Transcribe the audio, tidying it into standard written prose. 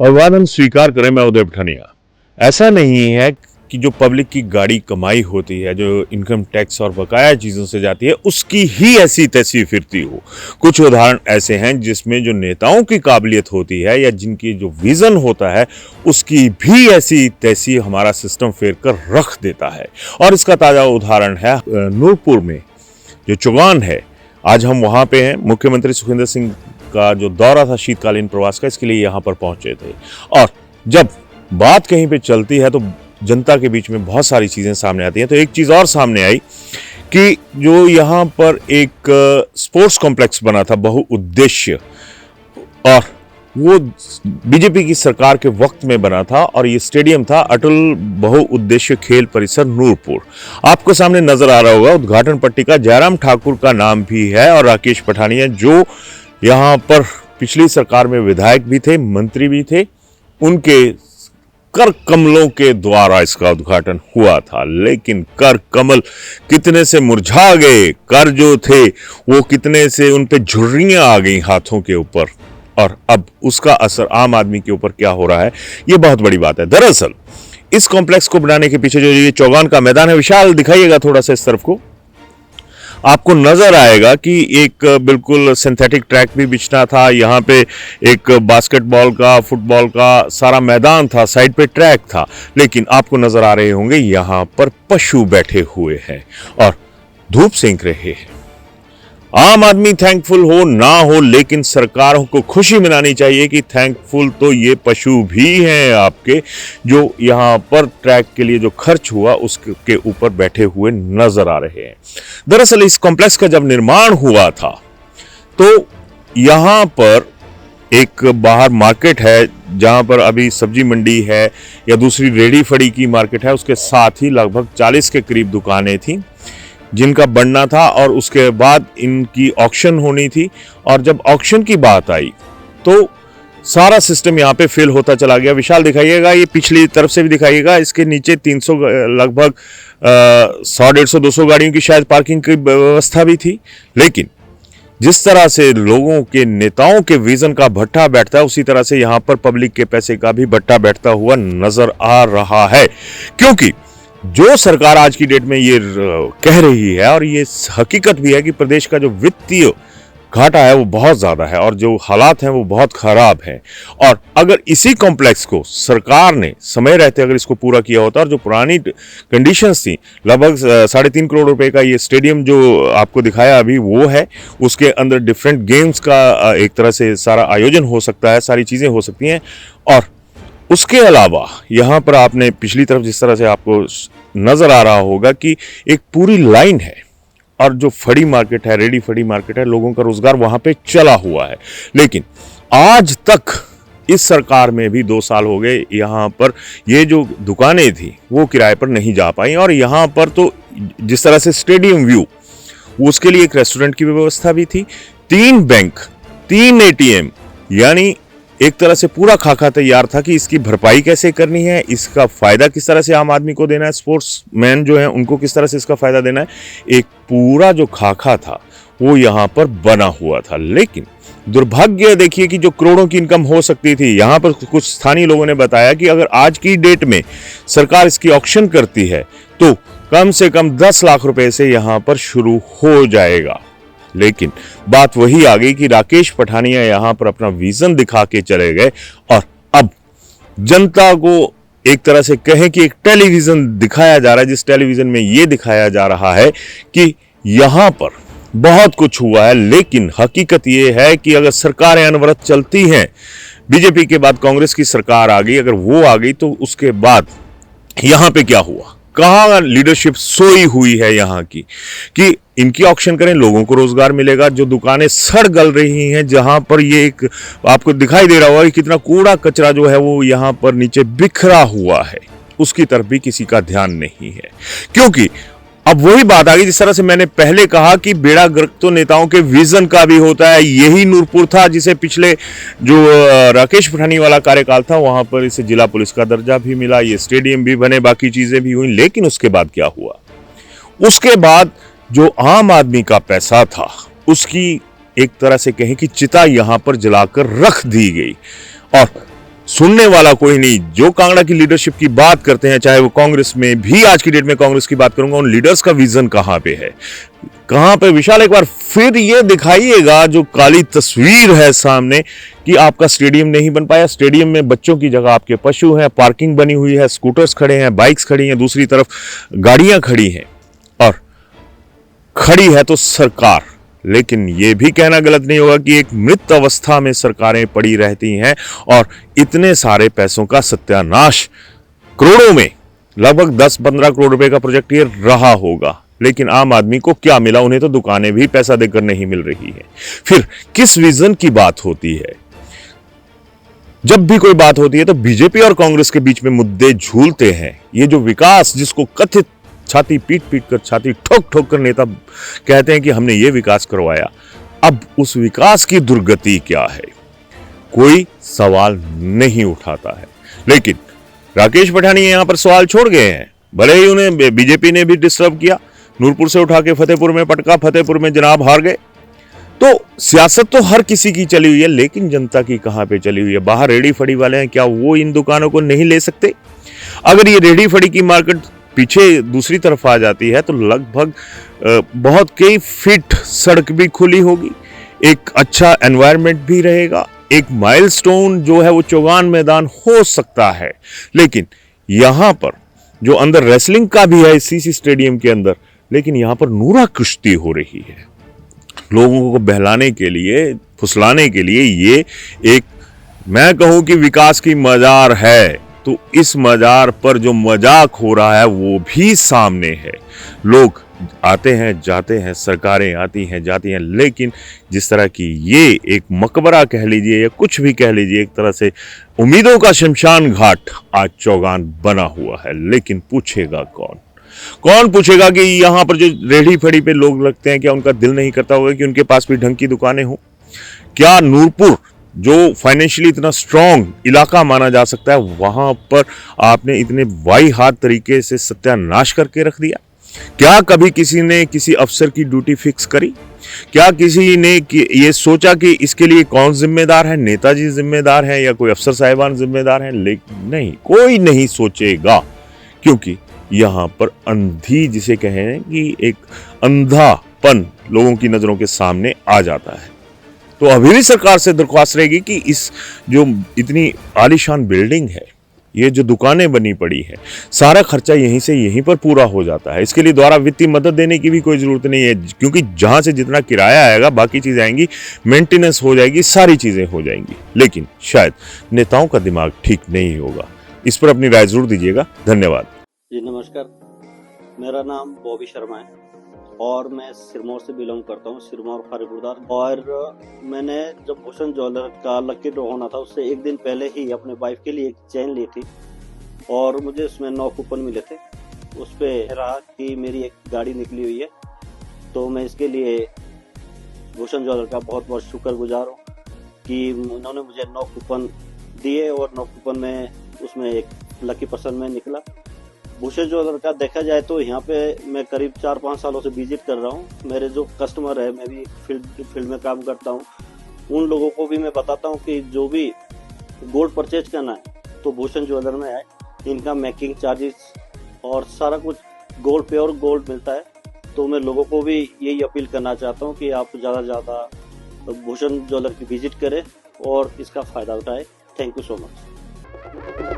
और बात हम स्वीकार करें, मैं उदय पठानिया, ऐसा नहीं है कि जो पब्लिक की गाड़ी कमाई होती है, जो इनकम टैक्स और बकाया चीज़ों से जाती है, उसकी ही ऐसी तैसी फिरती हो। कुछ उदाहरण ऐसे हैं जिसमें जो नेताओं की काबिलियत होती है या जिनकी जो विज़न होता है उसकी भी ऐसी तैसी हमारा सिस्टम फेर कर रख देता है। और इसका ताज़ा उदाहरण है नूरपुर में जो चौगान है। आज हम वहाँ पे हैं। मुख्यमंत्री सुखविंदर सिंह का जो दौरा था शीतकालीन प्रवास का, इसके लिए यहाँ पर पहुँचे थे। और जब बात कहीं पे चलती है तो जनता के बीच में बहुत सारी चीज़ें सामने आती हैं। तो एक चीज़ और सामने आई कि जो यहाँ पर एक स्पोर्ट्स कॉम्प्लेक्स बना था बहुउद्देश्य, और वो बीजेपी की सरकार के वक्त में बना था, और ये स्टेडियम था अटल बहुउद्देश्य खेल परिसर नूरपुर। आपको सामने नजर आ रहा होगा उद्घाटन पट्टिका जयराम ठाकुर का नाम भी है, और राकेश पठानिया जो यहाँ पर पिछली सरकार में विधायक भी थे, मंत्री भी थे, उनके कर कमलों के द्वारा इसका उद्घाटन हुआ था। लेकिन कर कमल कितने से मुरझा गए, कर जो थे वो कितने से उन पे झुर्रियां आ गई हाथों के ऊपर, और अब उसका असर आम आदमी के ऊपर क्या हो रहा है, ये बहुत बड़ी बात है। दरअसल इस कॉम्प्लेक्स को बनाने के पीछे जो ये चौगान का मैदान है, विशाल दिखाइएगा थोड़ा सा इस तरफ को, आपको नजर आएगा कि एक बिल्कुल सिंथेटिक ट्रैक भी बिछना था। यहाँ पे एक बास्केटबॉल का, फुटबॉल का सारा मैदान था, साइड पे ट्रैक था। लेकिन आपको नजर आ रहे होंगे यहाँ पर पशु बैठे हुए हैं और धूप सेंक रहे हैं। आम आदमी थैंकफुल हो ना हो, लेकिन सरकारों को खुशी मनानी चाहिए कि थैंकफुल तो ये पशु भी हैं आपके, जो यहाँ पर ट्रैक के लिए जो खर्च हुआ उसके ऊपर बैठे हुए नजर आ रहे हैं। दरअसल इस कॉम्प्लेक्स का जब निर्माण हुआ था तो यहाँ पर एक बाहर मार्केट है, जहाँ पर अभी सब्जी मंडी है या दूसरी रेडी फड़ी की मार्केट है, उसके साथ ही लगभग 40 के करीब दुकानें थीं जिनका बनना था, और उसके बाद इनकी ऑक्शन होनी थी। और जब ऑक्शन की बात आई तो सारा सिस्टम यहाँ पे फेल होता चला गया। विशाल दिखाइएगा, ये पिछली तरफ से भी दिखाइएगा, इसके नीचे 300 लगभग 100-150-200 गाड़ियों की शायद पार्किंग की व्यवस्था भी थी। लेकिन जिस तरह से लोगों के नेताओं के विजन का भट्टा बैठता है, उसी तरह से यहाँ पर पब्लिक के पैसे का भी भट्टा बैठता हुआ नजर आ रहा है। क्योंकि जो सरकार आज की डेट में ये कह रही है, और ये हकीकत भी है कि प्रदेश का जो वित्तीय घाटा है वो बहुत ज़्यादा है और जो हालात हैं वो बहुत ख़राब हैं। और अगर इसी कॉम्प्लेक्स को सरकार ने समय रहते अगर इसको पूरा किया होता, और जो पुरानी कंडीशंस थी, लगभग 3.5 करोड़ रुपए का ये स्टेडियम जो आपको दिखाया अभी वो है, उसके अंदर डिफरेंट गेम्स का एक तरह से सारा आयोजन हो सकता है, सारी चीज़ें हो सकती हैं। और उसके अलावा यहाँ पर आपने पिछली तरफ जिस तरह से आपको नज़र आ रहा होगा कि एक पूरी लाइन है, और जो फड़ी मार्केट है, रेडी फड़ी मार्केट है, लोगों का रोजगार वहाँ पे चला हुआ है। लेकिन आज तक इस सरकार में भी 2 साल हो गए, यहाँ पर ये जो दुकानें थी वो किराए पर नहीं जा पाई। और यहाँ पर तो जिस तरह से स्टेडियम व्यू, उसके लिए एक रेस्टोरेंट की व्यवस्था भी थी, 3 बैंक, 3 ATM, यानी एक तरह से पूरा खाका तैयार था कि इसकी भरपाई कैसे करनी है, इसका फायदा किस तरह से आम आदमी को देना है, स्पोर्ट्समैन जो है उनको किस तरह से इसका फायदा देना है। एक पूरा जो खाका था वो यहाँ पर बना हुआ था। लेकिन दुर्भाग्य देखिए कि जो करोड़ों की इनकम हो सकती थी, यहाँ पर कुछ स्थानीय लोगों ने बताया कि अगर आज की डेट में सरकार इसकी ऑक्शन करती है तो कम से कम 10 लाख रुपए से यहाँ पर शुरू हो जाएगा। लेकिन बात वही आ गई कि राकेश पठानिया यहां पर अपना विजन दिखा के चले गए, और अब जनता को एक तरह से कहें कि एक टेलीविजन दिखाया जा रहा है, जिस टेलीविजन में यह दिखाया जा रहा है कि यहां पर बहुत कुछ हुआ है। लेकिन हकीकत यह है कि अगर सरकारें अनवरत चलती हैं, बीजेपी के बाद कांग्रेस की सरकार आ गई, अगर वो आ गई तो उसके बाद यहां पे क्या हुआ, कहाँ लीडरशिप सोई हुई है यहाँ की, कि इनकी ऑक्शन करें, लोगों को रोजगार मिलेगा। जो दुकानें सड़ गल रही हैं, जहां पर ये एक आपको दिखाई दे रहा होगा कि कितना कूड़ा कचरा जो है वो यहाँ पर नीचे बिखरा हुआ है, उसकी तरफ भी किसी का ध्यान नहीं है। क्योंकि अब वही बात आ गई, जिस तरह से मैंने पहले कहा कि बेड़ा गर्क तो नेताओं के विजन का भी होता है। यही नूरपुर था जिसे पिछले जो राकेश पठानिया वाला कार्यकाल था, वहां पर इसे जिला पुलिस का दर्जा भी मिला, ये स्टेडियम भी बने, बाकी चीजें भी हुई। लेकिन उसके बाद क्या हुआ, उसके बाद जो आम आदमी का पैसा था उसकी एक तरह से कहें कि चिता यहां पर जलाकर रख दी गई। और सुनने वाला कोई नहीं। जो कांगड़ा की लीडरशिप की बात करते हैं, चाहे वो कांग्रेस में भी, आज की डेट में कांग्रेस की बात करूंगा, उन लीडर्स का विजन कहां पे है, कहां पे? विशाल, एक बार फिर ये दिखाइएगा जो काली तस्वीर है सामने कि आपका स्टेडियम नहीं बन पाया। स्टेडियम में बच्चों की जगह आपके पशु हैं, पार्किंग बनी हुई है, स्कूटर्स खड़े हैं, बाइक्स खड़ी हैं, दूसरी तरफ गाड़ियां खड़ी हैं, और खड़ी है तो सरकार। लेकिन यह भी कहना गलत नहीं होगा कि एक मृत अवस्था में सरकारें पड़ी रहती हैं और इतने सारे पैसों का सत्यानाश, करोड़ों में, लगभग 10-15 करोड़ रुपए का प्रोजेक्ट ये रहा होगा, लेकिन आम आदमी को क्या मिला? उन्हें तो दुकानें भी पैसा देकर नहीं मिल रही है। फिर किस विजन की बात होती है? जब भी कोई बात होती है तो बीजेपी और कांग्रेस के बीच में मुद्दे झूलते हैं। ये जो विकास, जिसको कथित छाती पीट पीट कर, छाती ठोक ठोक कर नेता कहते हैं कि हमने ये विकास करवाया, अब उस विकास की दुर्गति क्या है? कोई सवाल नहीं उठाता है। लेकिन राकेश पठानिया यहां पर सवाल छोड़ गए हैं। भले ही उन्हें बीजेपी ने भी डिस्टर्ब किया, नूरपुर से उठा के फतेहपुर में पटका, फतेहपुर में जनाब हार गए। तो सियासत तो हर किसी की चली हुई है, लेकिन जनता की कहां पे चली हुई है? बाहर रेडी फड़ी वाले हैं, क्या वो इन दुकानों को नहीं ले सकते? अगर ये रेडी फड़ी की मार्केट पीछे दूसरी तरफ आ जाती है तो लगभग बहुत कई फीट सड़क भी खुली होगी, एक अच्छा एनवायरनमेंट भी रहेगा, एक माइलस्टोन जो है वो चौगान मैदान हो सकता है। लेकिन यहां पर जो अंदर रेसलिंग का भी है सीसी स्टेडियम के अंदर, लेकिन यहां पर नूरा कुश्ती हो रही है। लोगों को बहलाने के लिए, फुसलाने के लिए ये एक, मैं कहूं कि विकास की मजार है। तो इस मजार पर जो मजाक हो रहा है वो भी सामने है। लोग आते हैं जाते हैं, सरकारें आती हैं जाती हैं, लेकिन जिस तरह की ये एक मकबरा कह लीजिए या कुछ भी कह लीजिए, एक तरह से उम्मीदों का शमशान घाट आज चौगान बना हुआ है। लेकिन पूछेगा कौन? कौन पूछेगा कि यहां पर जो रेहड़ी फड़ी पे लोग लगते हैं, क्या उनका दिल नहीं करता होगा कि उनके पास भी ढंग की दुकानें हो? क्या नूरपुर, जो फाइनेंशियली इतना स्ट्रांग इलाका माना जा सकता है, वहां पर आपने इतने वाई हाथ तरीके से सत्यानाश करके रख दिया? क्या कभी किसी ने किसी अफसर की ड्यूटी फिक्स करी? क्या किसी ने ये सोचा कि इसके लिए कौन जिम्मेदार है? नेताजी जिम्मेदार है या कोई अफसर साहिबान जिम्मेदार है? लेकिन नहीं, कोई नहीं सोचेगा, क्योंकि यहां पर अंधी, जिसे कहें कि एक अंधापन लोगों की नजरों के सामने आ जाता है। तो अभी भी सरकार से दरख्वास्त रहेगी कि इस जो इतनी आलीशान बिल्डिंग है, ये जो दुकानें बनी पड़ी है, सारा खर्चा यहीं से यहीं पर पूरा हो जाता है। इसके लिए द्वारा वित्तीय मदद देने की भी कोई जरूरत नहीं है, क्योंकि जहां से जितना किराया आएगा बाकी चीजें आएंगी, मेंटेनेंस हो जाएगी, सारी चीजें हो जाएंगी। लेकिन शायद नेताओं का दिमाग ठीक नहीं होगा। इस पर अपनी राय जरूर दीजिएगा। धन्यवाद जी। नमस्कार, मेरा नाम बॉबी शर्मा है और मैं सिरमौर से बिलोंग करता हूँ, सिरमौर फारिगुदार। और मैंने जब भूषण ज्वेलर का लकी ड्रॉ होना था उससे एक दिन पहले ही अपने वाइफ के लिए एक चेन ली थी और मुझे उसमें 9 कूपन मिले थे। उस पर रहा कि मेरी एक गाड़ी निकली हुई है, तो मैं इसके लिए भूषण ज्वेलर का बहुत बहुत शुक्रगुजार हूँ कि उन्होंने मुझे 9 कूपन दिए और 9 कूपन में उसमें एक लकी पर्सन में निकला। भूषण ज्वेलर का देखा जाए तो यहाँ पे मैं करीब 4-5 सालों से विजिट कर रहा हूँ। मेरे जो कस्टमर है, मैं भी फील्ड में काम करता हूँ, उन लोगों को भी मैं बताता हूँ कि जो भी गोल्ड परचेज करना है तो भूषण ज्वेलर में आए। इनका मेकिंग चार्जेस और सारा कुछ गोल्ड, प्योर गोल्ड मिलता है। तो मैं लोगों को भी यही अपील करना चाहता हूँ कि आप ज़्यादा से ज़्यादा भूषण ज्वेलर की विजिट करें और इसका फ़ायदा उठाएं। Thank you so much.